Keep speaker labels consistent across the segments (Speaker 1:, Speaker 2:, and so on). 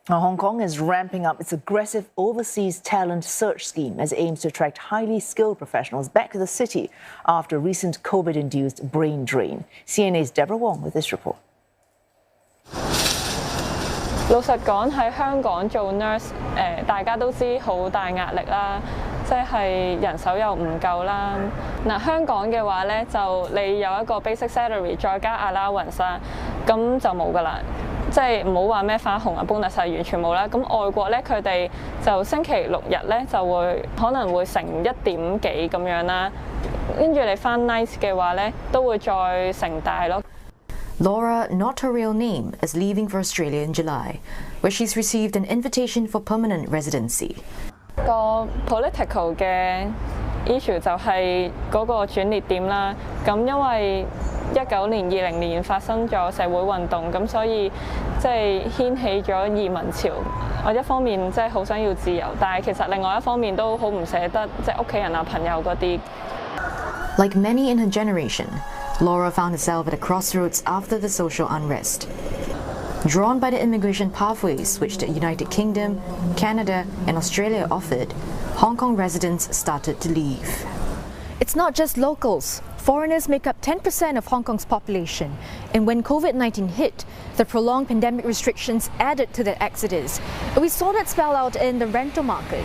Speaker 1: Now, Hong Kong is ramping up its aggressive overseas talent search scheme as it aims to attract highly skilled professionals back to the city after recent COVID-induced brain drain. CNA's Deborah Wong with this report.
Speaker 2: 老實講，喺香港做 nurse， 大家都知好大壓力啦，即係人手又唔夠啦。嗱，香港嘅話咧，就你有一個 basic salary 再加 allowance 啦，咁就冇㗎啦。即係唔好話咩花紅啊 bonus 係完全冇啦。咁外國咧，佢哋就星期6日咧就會可能會乘1點幾咁樣啦，跟住你翻 night 嘅話咧，都會再乘大咯。
Speaker 3: Laura, not her real name, is leaving for Australia in July, where she's received an invitation for permanent residency.
Speaker 2: 個 political 嘅 issue 就係嗰個轉捩點啦。咁因為19年、20年發生咗社會運動，咁所以即係掀起咗移民潮。我一方面即係好想要自由，但係其實另外一方面都好唔捨得即係屋企人啊、朋友嗰啲。
Speaker 3: Like many in her generation, Laura found herself at a crossroads after the social unrest. Drawn by the immigration pathways which the United Kingdom, Canada and Australia offered, Hong Kong residents started to leave.
Speaker 4: It's not just locals. Foreigners make up 10% of Hong Kong's population, and when COVID-19 hit, the prolonged pandemic restrictions added to that exodus. And we saw that spell out in the rental market.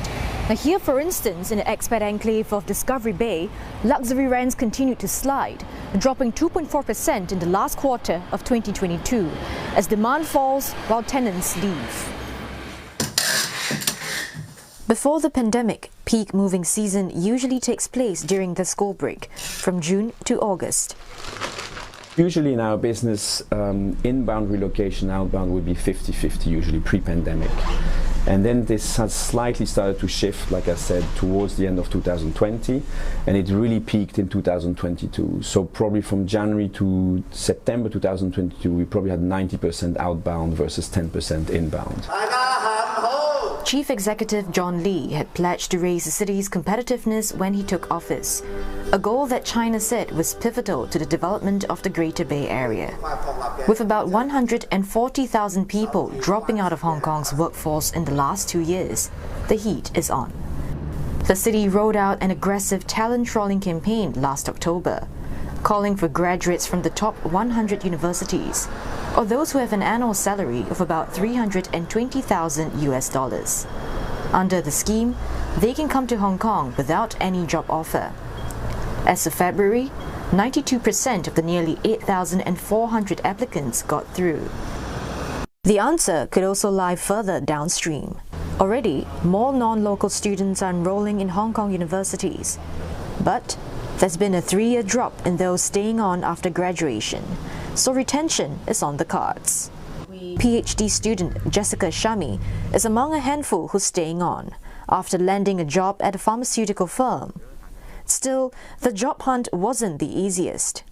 Speaker 4: Now here, for instance, in the expat enclave of Discovery Bay, luxury rents continued to slide, dropping 2.4% in the last quarter of 2022, as demand falls while tenants leave. Before the pandemic, peak moving season usually takes place during the school break, from June to August.
Speaker 5: Usually in our business, inbound relocation, outbound would be 50-50, usually pre-pandemic. And then this has slightly started to shift, like I said, towards the end of 2020, and it really peaked in 2022. So probably from January to September 2022, we probably had 90% outbound versus 10% inbound.
Speaker 3: Chief Executive John Lee had pledged to raise the city's competitiveness when he took office, a goal that China said was pivotal to the development of the Greater Bay Area. With about 140,000 people dropping out of Hong Kong's workforce in the last 2 years, the heat is on. The city rolled out an aggressive talent trawling campaign last October, calling for graduates from the top 100 universities, or those who have an annual salary of about $320,000 US. Under the scheme, they can come to Hong Kong without any job offer. As of February, 92% of the nearly 8,400 applicants got through. The answer could also lie further downstream. Already, more non-local students are enrolling in Hong Kong universities. But there's been a 3-year drop in those staying on after graduation, so retention is on the cards. PhD student Jessica Shami is among a handful who's staying on after landing a job at a pharmaceutical firm. Still, the job hunt wasn't the easiest.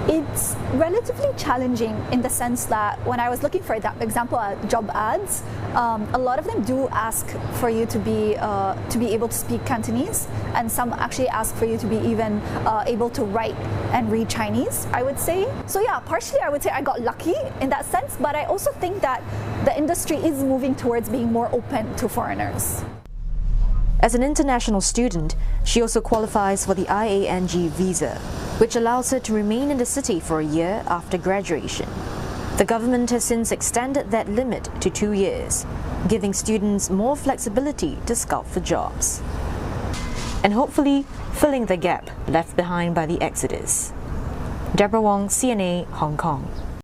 Speaker 6: It's relatively challenging in the sense that when I was looking for example job ads, a lot of them do ask for you to be able to speak Cantonese, and some actually ask for you to be even able to write and read Chinese, I would say. So yeah, partially I would say I got lucky in that sense, but I also think that the industry is moving towards being more open to foreigners.
Speaker 3: As an international student, she also qualifies for the IANG visa, which allows her to remain in the city for a year after graduation. The government has since extended that limit to 2 years, giving students more flexibility to scout for jobs, and hopefully filling the gap left behind by the exodus. Deborah Wong, CNA, Hong Kong.